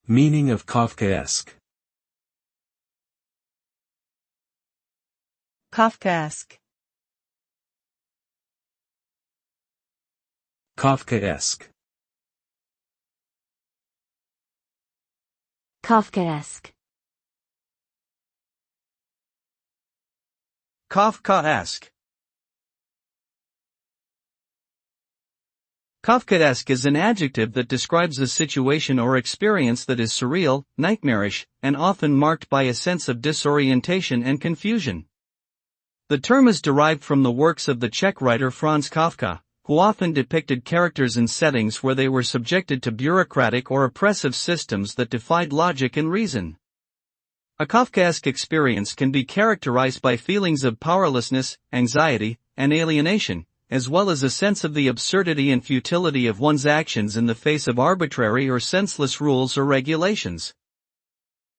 Meaning of Kafkaesque. Kafkaesque. Kafkaesque. Kafkaesque. Kafkaesque. Kafkaesque is an adjective that describes a situation or experience that is surreal, nightmarish, and often marked by a sense of disorientation and confusion. The term is derived from the works of the Czech writer Franz Kafka, who often depicted characters in settings where they were subjected to bureaucratic or oppressive systems that defied logic and reason. A Kafkaesque experience can be characterized by feelings of powerlessness, anxiety, and alienation, as well as a sense of the absurdity and futility of one's actions in the face of arbitrary or senseless rules or regulations.